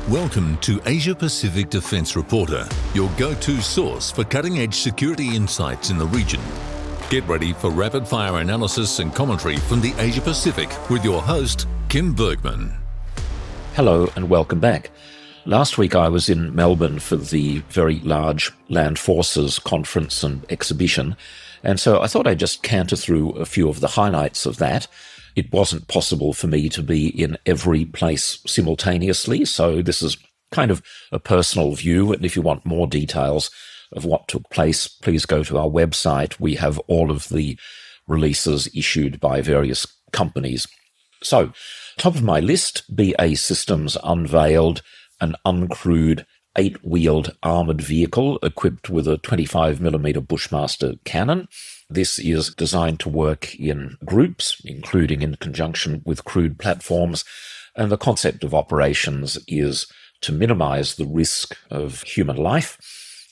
Welcome to Asia Pacific Defence Reporter, your go-to source for cutting-edge security insights in the region. Get ready for rapid-fire analysis and commentary from the Asia Pacific with your host, Kim Bergman. Hello and welcome back. Last week I was in Melbourne for the very large Land Forces conference and exhibition, and so I thought I'd just canter through a few of the highlights of that. It wasn't possible for me to be in every place simultaneously, so this is kind of a personal view, and if you want more details of what took place, please go to our website. We have all of the releases issued by various companies. So, top of my list, BAE Systems unveiled an uncrewed 8-wheeled armoured vehicle equipped with a 25mm Bushmaster cannon. This is designed to work in groups, including in conjunction with crewed platforms, and the concept of operations is to minimise the risk of human life.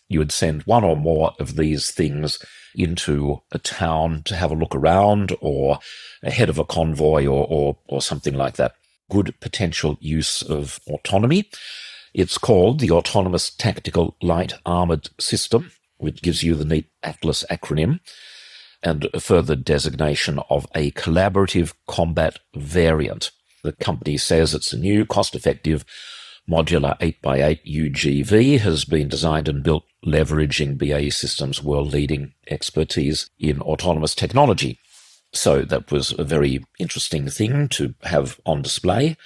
You would send one or more of these things into a town to have a look around, or ahead of a convoy, or something like that. Good potential use of autonomy. It's called the Autonomous Tactical Light Armoured System, which gives you the neat ATLAS acronym, and a further designation of a collaborative combat variant. The company says it's a new, cost-effective, modular 8x8 UGV, has been designed and built leveraging BAE Systems' world-leading expertise in autonomous technology. So that was a very interesting thing to have on display.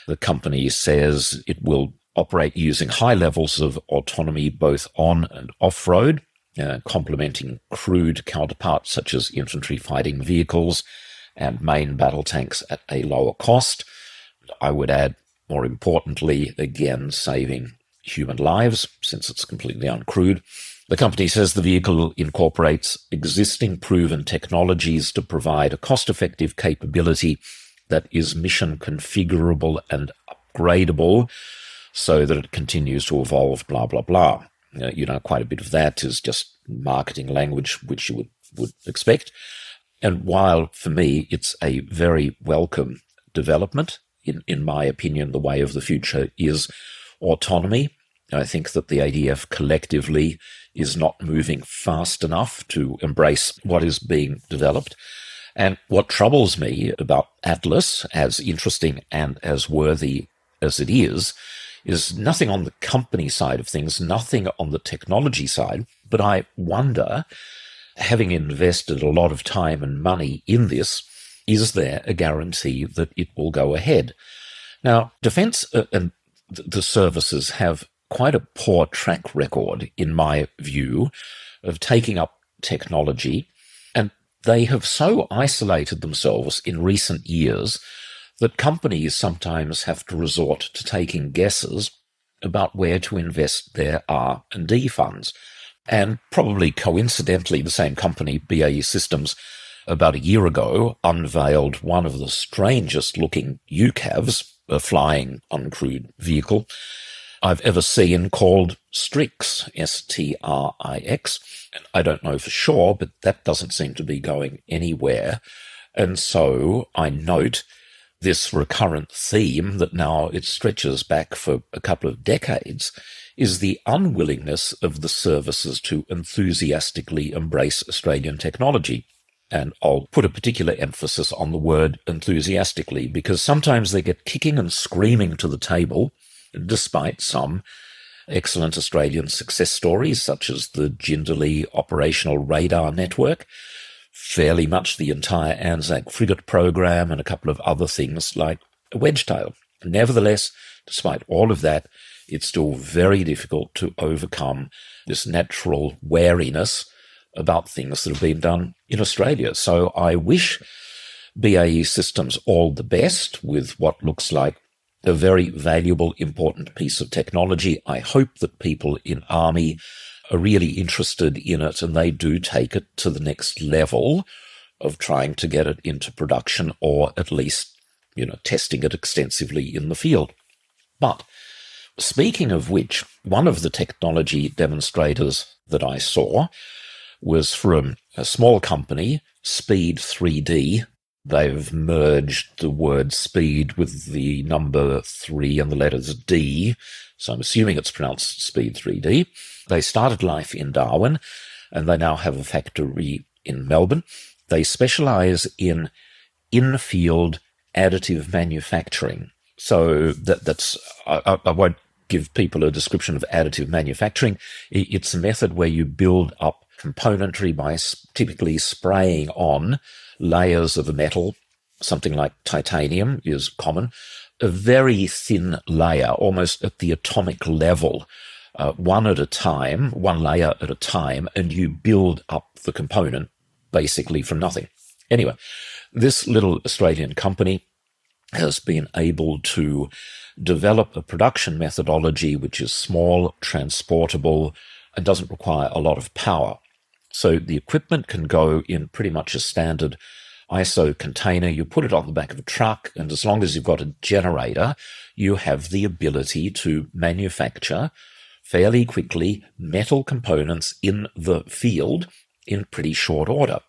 The company says it will operate using high levels of autonomy both on and off-road, complementing crewed counterparts such as infantry fighting vehicles and main battle tanks at a lower cost. I would add, more importantly, again, saving human lives, since it's completely uncrewed. The company says the vehicle incorporates existing proven technologies to provide a cost-effective capability that is mission configurable and upgradable so that it continues to evolve, blah, blah, blah. Quite a bit of that is just marketing language, which you would expect. And while, for me, it's a very welcome development, in my opinion, the way of the future is autonomy. I think that the ADF collectively is not moving fast enough to embrace what is being developed. And what troubles me about ATLAS, as interesting and as worthy as it is nothing on the company side of things, nothing on the technology side, but I wonder, having invested a lot of time and money in this, is there a guarantee that it will go ahead? Now, defence and the services have quite a poor track record, in my view, of taking up technology, and they have so isolated themselves in recent years that companies sometimes have to resort to taking guesses about where to invest their R&D funds. And probably coincidentally, the same company, BAE Systems, about a year ago, unveiled one of the strangest looking UCAVs, a flying uncrewed vehicle, I've ever seen, called Strix, S-T-R-I-X. And I don't know for sure, but that doesn't seem to be going anywhere. And so I note this recurrent theme that now it stretches back for a couple of decades is the unwillingness of the services to enthusiastically embrace Australian technology. And I'll put a particular emphasis on the word enthusiastically, because sometimes they get kicking and screaming to the table, despite some excellent Australian success stories, such as the Jindalee Operational Radar Network, fairly much the entire Anzac frigate program, and a couple of other things like a Wedgetail. Nevertheless, despite all of that, it's still very difficult to overcome this natural wariness about things that have been done in Australia. So I wish BAE Systems all the best with what looks like a very valuable, important piece of technology. I hope that people in Army are really interested in it, and they do take it to the next level of trying to get it into production, or at least, testing it extensively in the field. But speaking of which, one of the technology demonstrators that I saw was from a small company, Speed 3D, They've merged the word speed with the number 3 and the letters D, so I'm assuming it's pronounced Speed 3D. They started life in Darwin, and they now have a factory in Melbourne. They specialize in in-field additive manufacturing. So I won't give people a description of additive manufacturing. It's a method where you build up componentry by typically spraying on layers of a metal. Something like titanium is common. A very thin layer, almost at the atomic level, one layer at a time, and you build up the component basically from nothing. Anyway, this little Australian company has been able to develop a production methodology which is small, transportable, and doesn't require a lot of power. So the equipment can go in pretty much a standard ISO container. You put it on the back of a truck, and as long as you've got a generator, you have the ability to manufacture fairly quickly metal components in the field in pretty short order.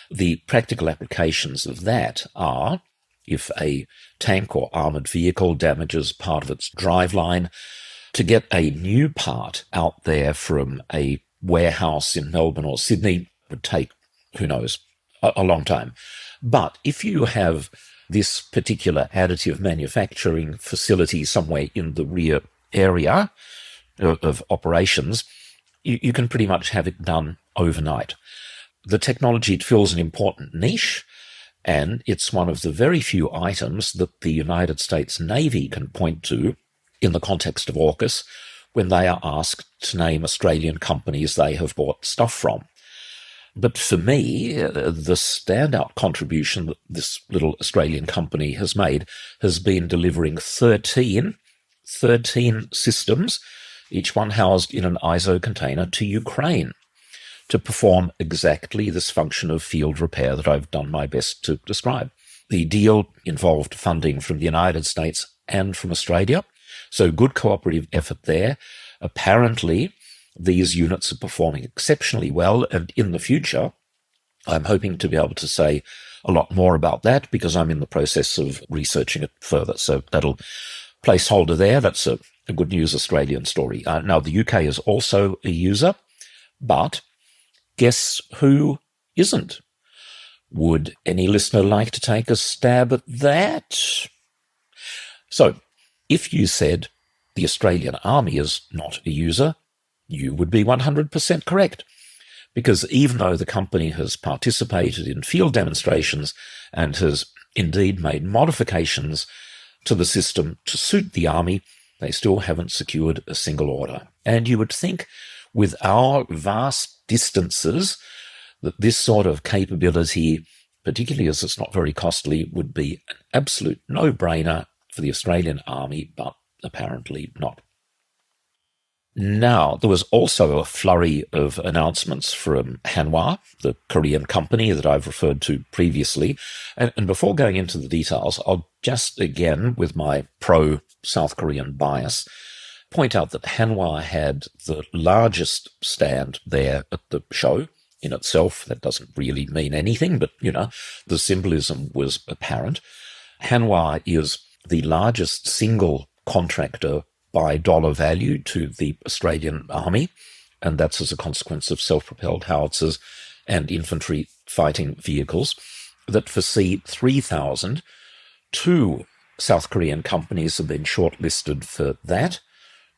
The practical applications of that are, if a tank or armoured vehicle damages part of its driveline, to get a new part out there from a warehouse in Melbourne or Sydney would take, who knows, a long time. But if you have this particular additive manufacturing facility somewhere in the rear area of operations, you can pretty much have it done overnight. The technology fills an important niche, and it's one of the very few items that the United States Navy can point to in the context of AUKUS when they are asked to name Australian companies they have bought stuff from. But for me, the standout contribution that this little Australian company has made has been delivering 13 systems, each one housed in an ISO container, to Ukraine to perform exactly this function of field repair that I've done my best to describe. The deal involved funding from the United States and from Australia, so good cooperative effort there. Apparently, these units are performing exceptionally well, and in the future, I'm hoping to be able to say a lot more about that because I'm in the process of researching it further. So that'll placeholder there. That's a good news Australian story. Now, the UK is also a user, but guess who isn't? Would any listener like to take a stab at that? So, if you said the Australian Army is not a user, you would be 100% correct. Because even though the company has participated in field demonstrations and has indeed made modifications to the system to suit the Army, they still haven't secured a single order. And you would think with our vast distances that this sort of capability, particularly as it's not very costly, would be an absolute no-brainer for the Australian Army, but apparently not. Now, there was also a flurry of announcements from Hanwha, the Korean company that I've referred to previously. And before going into the details, I'll just again, with my pro-South Korean bias, point out that Hanwha had the largest stand there at the show. In itself, that doesn't really mean anything, but, the symbolism was apparent. Hanwha is the largest single contractor by dollar value to the Australian Army, and that's as a consequence of self-propelled howitzers and infantry fighting vehicles that foresee 3,000. 2 South Korean companies have been shortlisted for that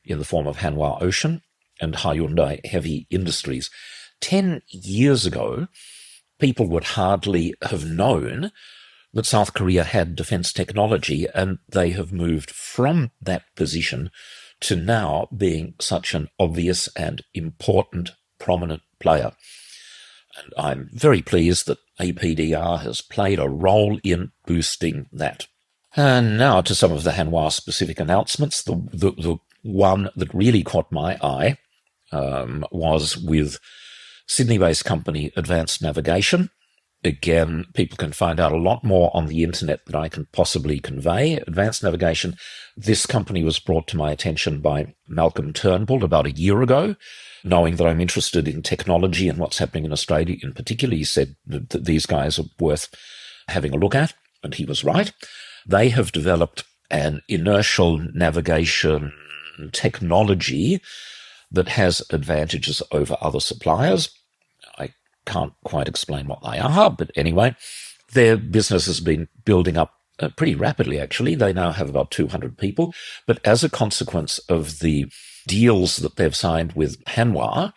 in the form of Hanwha Ocean and Hyundai Heavy Industries. 10 years ago, people would hardly have known that South Korea had defense technology, and they have moved from that position to now being such an obvious and important, prominent player. And I'm very pleased that APDR has played a role in boosting that. And now to some of the Hanwha-specific announcements. The one that really caught my eye was with Sydney-based company Advanced Navigation. Again, people can find out a lot more on the internet than I can possibly convey. Advanced Navigation, this company was brought to my attention by Malcolm Turnbull about a year ago. Knowing that I'm interested in technology and what's happening in Australia in particular, he said that these guys are worth having a look at, and he was right. They have developed an inertial navigation technology that has advantages over other suppliers. I can't quite explain what they are, but anyway, their business has been building up pretty rapidly, actually. They now have about 200 people. But as a consequence of the deals that they've signed with Hanwha,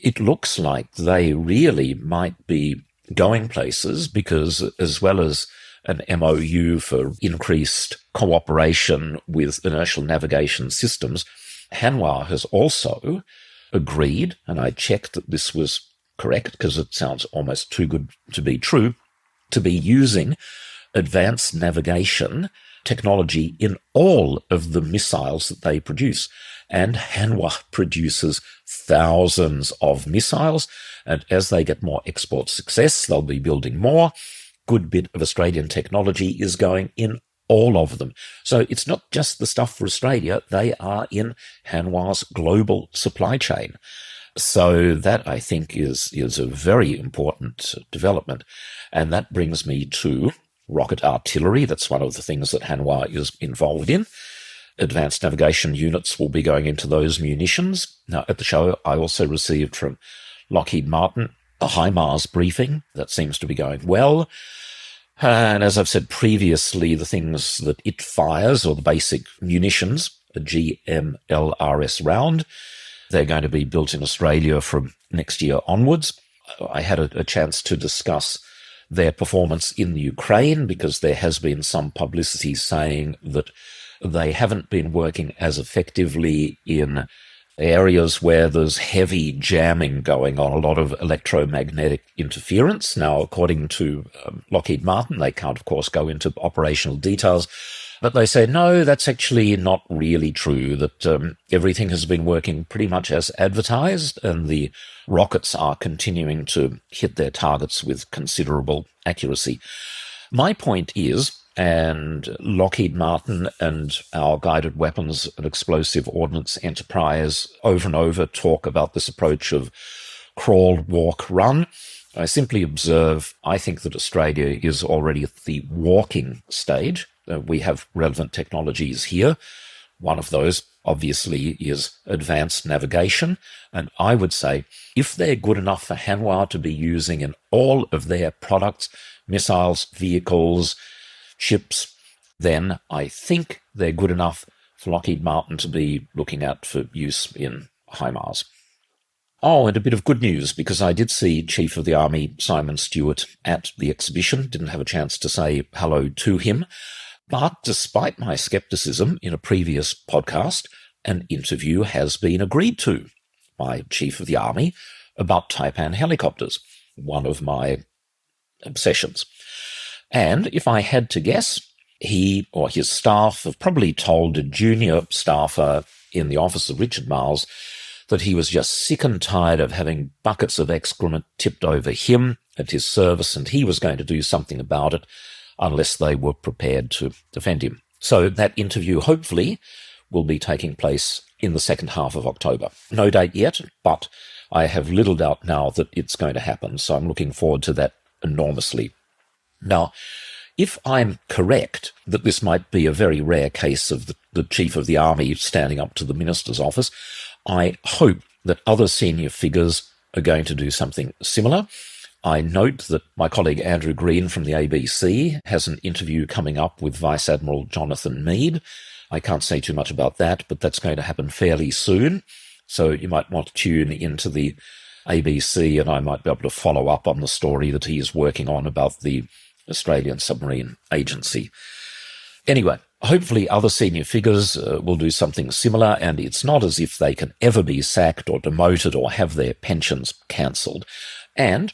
it looks like they really might be going places, because as well as an MOU for increased cooperation with inertial navigation systems, Hanwha has also agreed, and I checked that this was correct because it sounds almost too good to be true, to be using advanced navigation technology in all of the missiles that they produce. And Hanwha produces thousands of missiles, and as they get more export success, they'll be building more. Good bit of Australian technology is going in all of them. So it's not just the stuff for Australia, they are in Hanwha's global supply chain. So that, I think, is a very important development. And that brings me to rocket artillery. That's one of the things that Hanwha is involved in. Advanced navigation units will be going into those munitions. Now, at the show, I also received from Lockheed Martin a HIMARS briefing. That seems to be going well. And as I've said previously, the things that it fires, or the basic munitions, a GMLRS round, they're going to be built in Australia from next year onwards. I had a chance to discuss their performance in the Ukraine, because there has been some publicity saying that they haven't been working as effectively in areas where there's heavy jamming going on, a lot of electromagnetic interference. Now, according to Lockheed Martin, they can't, of course, go into operational details, but they say, no, that's actually not really true, that everything has been working pretty much as advertised, and the rockets are continuing to hit their targets with considerable accuracy. My point is, and Lockheed Martin and our guided weapons and explosive ordnance enterprise over and over talk about this approach of crawl, walk, run. I simply observe, I think that Australia is already at the walking stage. We have relevant technologies here. One of those, obviously, is advanced navigation. And I would say, if they're good enough for Hanwha to be using in all of their products, missiles, vehicles, ships, then I think they're good enough for Lockheed Martin to be looking at for use in HIMARS. Oh, and a bit of good news, because I did see Chief of the Army Simon Stewart at the exhibition. Didn't have a chance to say hello to him. But despite my skepticism in a previous podcast, an interview has been agreed to by Chief of the Army about Taipan helicopters, one of my obsessions. And if I had to guess, he or his staff have probably told a junior staffer in the office of Richard Marles that he was just sick and tired of having buckets of excrement tipped over him at his service, and he was going to do something about it unless they were prepared to defend him. So that interview, hopefully, will be taking place in the second half of October. No date yet, but I have little doubt now that it's going to happen, so I'm looking forward to that enormously. Now, if I'm correct that this might be a very rare case of the Chief of the Army standing up to the Minister's office, I hope that other senior figures are going to do something similar. I note that my colleague Andrew Green from the ABC has an interview coming up with Vice Admiral Jonathan Meade. I can't say too much about that, but that's going to happen fairly soon. So you might want to tune into the ABC, and I might be able to follow up on the story that he is working on about the Australian Submarine Agency. Anyway, hopefully other senior figures will do something similar, and it's not as if they can ever be sacked or demoted or have their pensions cancelled. And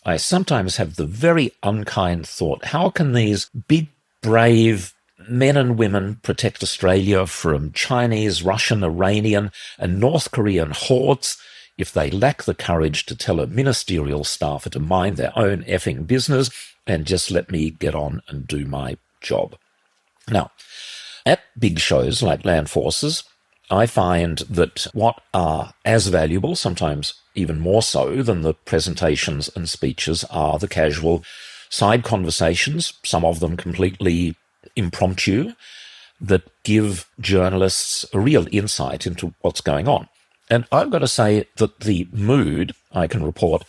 I sometimes have the very unkind thought, how can these big, brave men and women protect Australia from Chinese, Russian, Iranian, and North Korean hordes if they lack the courage to tell a ministerial staffer to mind their own effing business and just let me get on and do my job? Now, at big shows like Land Forces, I find that what are as valuable, sometimes even more so than the presentations and speeches, are the casual side conversations, some of them completely impromptu, that give journalists a real insight into what's going on. And I've got to say that the mood, I can report,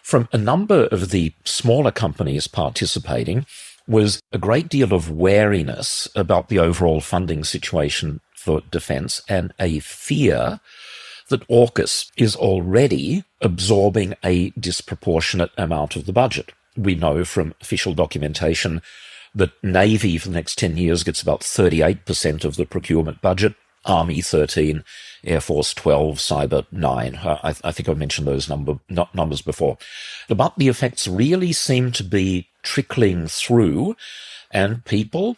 from a number of the smaller companies participating was a great deal of wariness about the overall funding situation for defence and a fear that AUKUS is already absorbing a disproportionate amount of the budget. We know from official documentation that Navy for the next 10 years gets about 38% of the procurement budget, Army 13, Air Force 12, Cyber 9. I think I mentioned those numbers before. But the effects really seem to be trickling through, and people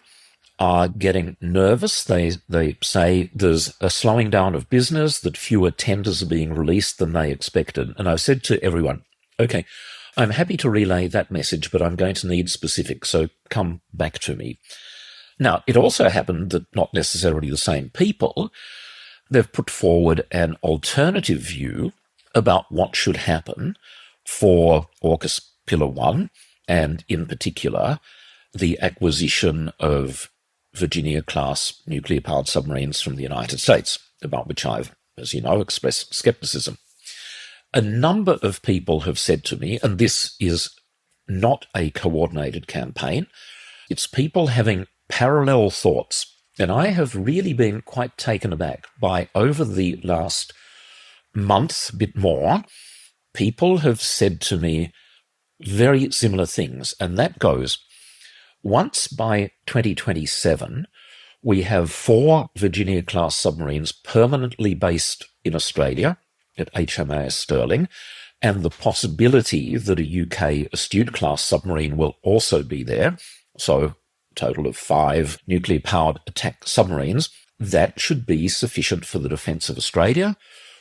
are getting nervous. They say there's a slowing down of business, that fewer tenders are being released than they expected. And I've said to everyone, okay, I'm happy to relay that message, but I'm going to need specifics, so come back to me. Now, it also happened that not necessarily the same people, they've put forward an alternative view about what should happen for AUKUS Pillar 1, and in particular, the acquisition of Virginia-class nuclear-powered submarines from the United States, about which I've, as you know, expressed skepticism. A number of people have said to me, and this is not a coordinated campaign, it's people having parallel thoughts. And I have really been quite taken aback by, over the last month, a bit more, people have said to me very similar things. And that goes, once by 2027, we have 4 Virginia-class submarines permanently based in Australia at HMAS Stirling, and the possibility that a UK Astute-class submarine will also be there, so a total of 5 nuclear-powered attack submarines, that should be sufficient for the defence of Australia.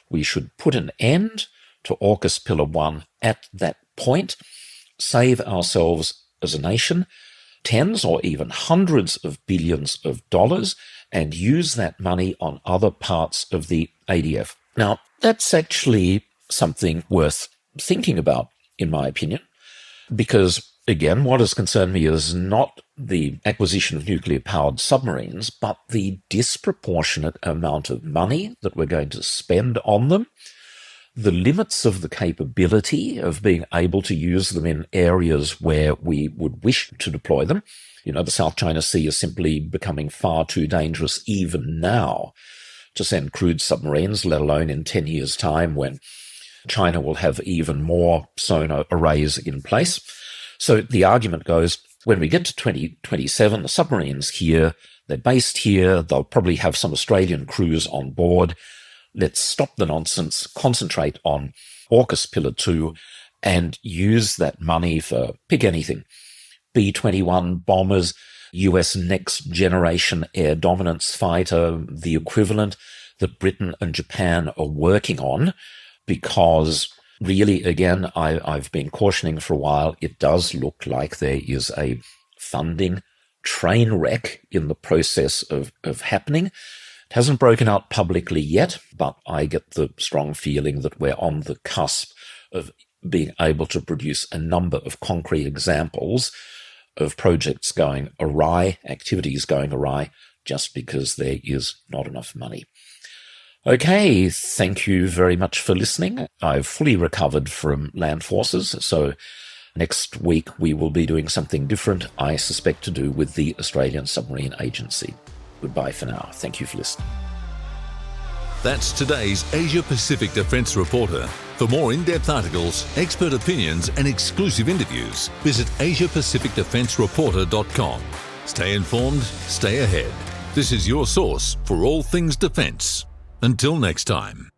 We should put an end to AUKUS Pillar 1 at that point, save ourselves as a nation tens or even hundreds of billions of dollars, and use that money on other parts of the ADF. Now, that's actually something worth thinking about, in my opinion, because, again, what has concerned me is not the acquisition of nuclear-powered submarines, but the disproportionate amount of money that we're going to spend on them, the limits of the capability of being able to use them in areas where we would wish to deploy them. You know, the South China Sea is simply becoming far too dangerous even now to send crewed submarines, let alone in 10 years' time when China will have even more sonar arrays in place. So the argument goes, when we get to 2027, the submarines here, they're based here, they'll probably have some Australian crews on board. Let's stop the nonsense, concentrate on AUKUS Pillar 2, and use that money for, pick anything, B-21 bombers, US next generation air dominance fighter, the equivalent that Britain and Japan are working on, because really, again, I've been cautioning for a while, it does look like there is a funding train wreck in the process of happening. It hasn't broken out publicly yet, but I get the strong feeling that we're on the cusp of being able to produce a number of concrete examples of projects going awry, activities going awry, just because there is not enough money. Okay, thank you very much for listening. I've fully recovered from land forces, so next week we will be doing something different, I suspect to do with the Australian Submarine Agency. Goodbye for now. Thank you for listening. That's today's Asia Pacific Defence Reporter. For more in-depth articles, expert opinions and exclusive interviews, visit AsiaPacificDefenceReporter.com. Stay informed, stay ahead. This is your source for all things defence. Until next time.